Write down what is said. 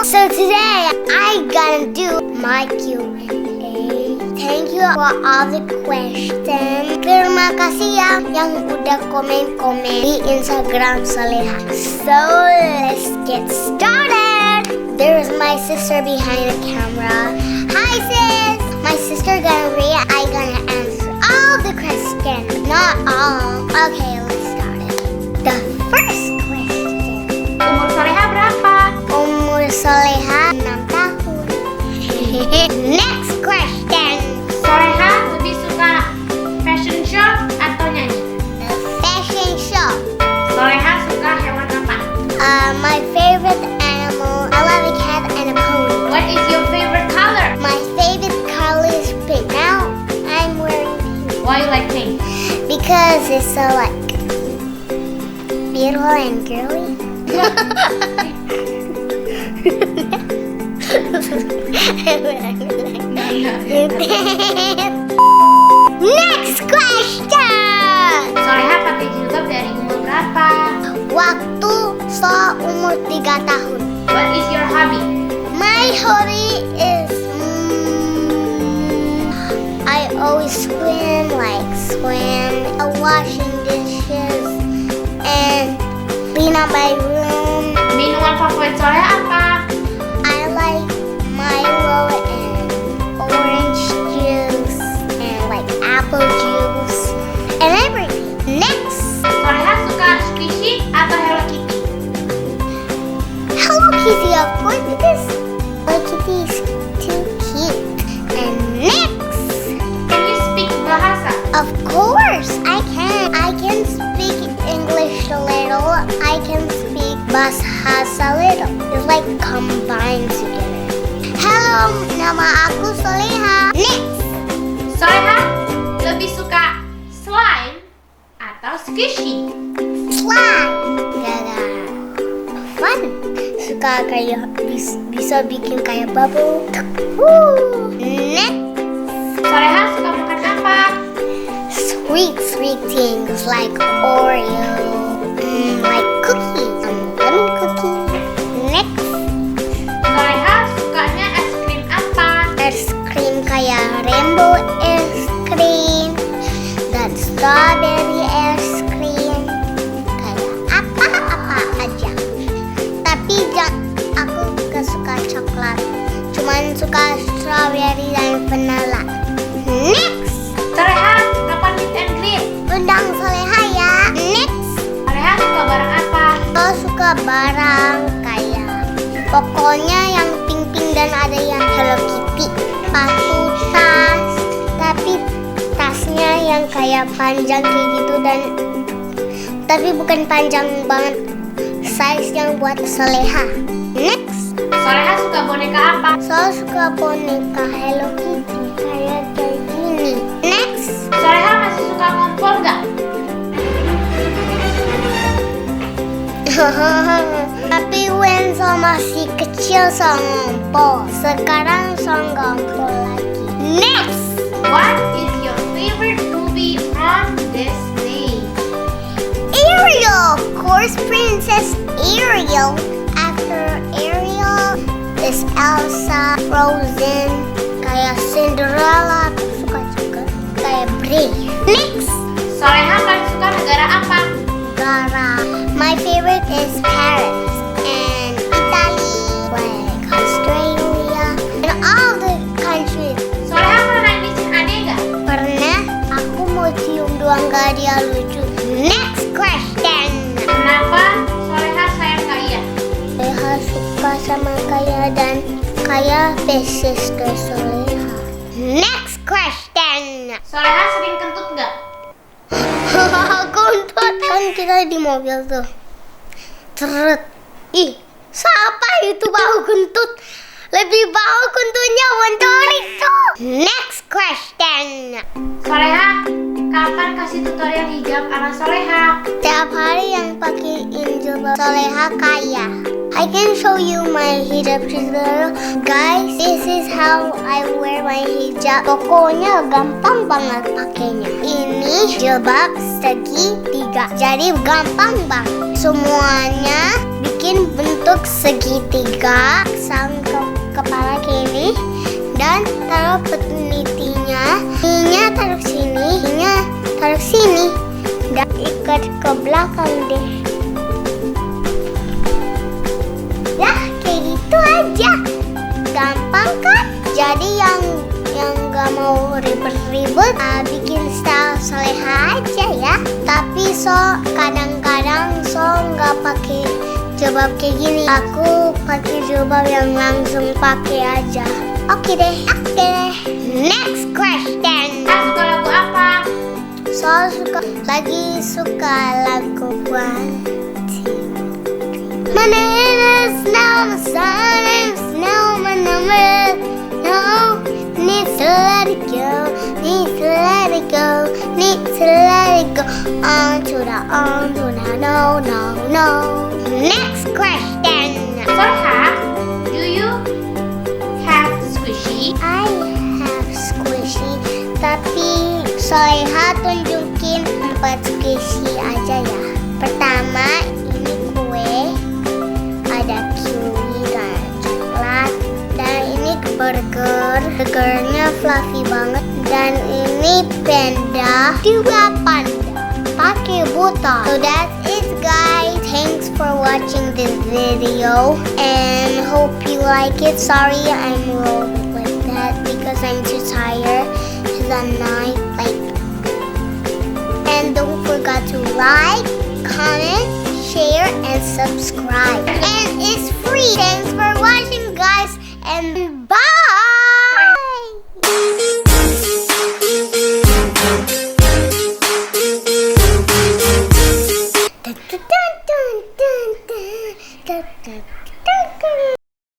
So today I gonna do my Q&A. Thank you for all the questions. Terima kasih ya yang udah komen-komen di Instagram Soleha. So let's get started. There's my sister behind the camera. Hi sis! My sister gonna read. I gonna answer all the questions. Not all. Okay, let's start it. The first question. Umur Soleha berapa? Umur Soleha 6 tahun. Next question. Soleha lebih suka fashion show atau nyanyi? Fashion show. Soleha suka hewan apa? My favorite animal. I love a cat and a pony. What is your favorite color? My favorite color is pink. Now I'm wearing pink Why you like pink? because it's so like beautiful and girly. Next question. Soleha pakai jilbab dari umur berapa? Waktu umur 3 tahun. What is your hobby? My hobby is I always swim, washing dishes, and clean up my room. Minuman favorit Soleha apa? I like Milo and orange juice and like apple juice and everything. Next, Soleha suka squishy atau Hello Kitty? Hello Kitty, of course, because Hello Kitty is too cute. And next, Can you speak bahasa? of course, I can. I can speak English a little. I can speak Bahasa little. It's like combined together. Hello, nama aku Soleha. Next, Soleha lebih suka slime atau squishy? slime. Gara fun. Suka kayak bisa bikin kayak bubble. Next, Soleha suka makan apa? sweet things like Oreo, like cookies, lemon cookies. Next, Soleha sukanya es krim apa? es krim kayak rainbow es krim dan strawberry es krim, kayak apa-apa aja. Tapi aku gak suka coklat, cuman suka strawberry dan vanilla. Next, Soleha kapan meet and greet? undang Soleha ya. Next, Soleha suka barang apa? aku suka barang kayak pokoknya yang pink dan ada yang Hello Kitty. Sepatu, tas, tapi tasnya yang kayak panjang kayak gitu dan tapi bukan panjang banget, size yang buat Soleha. Next, Soleha suka boneka apa? saya suka boneka Hello Kitty kayak gini. Next, Soleha masih suka ngompol nggak? tapi when saya masih kecil saya ngompol, sekarang saya nggak ngompol lagi. Next, What is your favorite movie from Disney? Ariel, of course, Princess Ariel. After Ariel is Elsa, Frozen, kayak Cinderella, aku suka juga, kayak Brave. Next, Soleha paling suka negara apa? Gara. My favorite is Paris and Italy, like Australia, and all the countries. Soleha pernah nangisin adek nggak? Pernah, aku mau cium doang gak dia lucu. Next question. Kenapa Soleha sayang Kak Iya? Soleha suka sama Kaya dan Kaya best sister Soleha. Next question. Soleha sering kentut nggak? Kentut. Kan kita di mobil tuh. Ceret. Ih, siapa itu bau kentut? Lebih bau kentutnya Motor itu. Next question. Soleha kapan kasih tutorial hijab ala Soleha? Tiap hari yang pakai jilbab Soleha Kaya. I can show you my hijab tutorial. Guys, this is how I wear my hijab. Pokoknya gampang banget pakainya. Ini jilbab segitiga. Jadi gampang banget. Semuanya bikin bentuk segitiga sama Dan taruh penitinya. Ininya taruh sini. Ininya taruh sini. Dan ikat ke belakang deh. Ya, kayak gitu aja. Gampang kan? Jadi yang gak mau ribet-ribet, bikin style soleha aja ya. Tapi kadang-kadang nggak pakai jilbab kayak gini. Aku pakai jilbab yang langsung pakai aja. Oke deh. Next question. Suka lagu apa? Lagi suka lagu One, Two, Three. My name is Snow, my son is Snow, my number no. Need to let it go, need to let it go, need to let it go. On to the no. Next question. Soleha, do you have squishy? I have squishy, tapi Soleha tunjukin 4 squishy aja ya. Pertama, ini kue, ada kiwi dan coklat, dan ini burgernya fluffy banget, dan ini panda, juga panda pakai buta. So that's it guys, thanks for watching this video and hope you like it. Sorry I'm rolling like that because I'm too tired. It's a night and don't forget to like, comment, share and subscribe, and it's free. Thanks for watching guys and bye. Dun, dun, dun, dun, dun, dun, dun, dun, dun.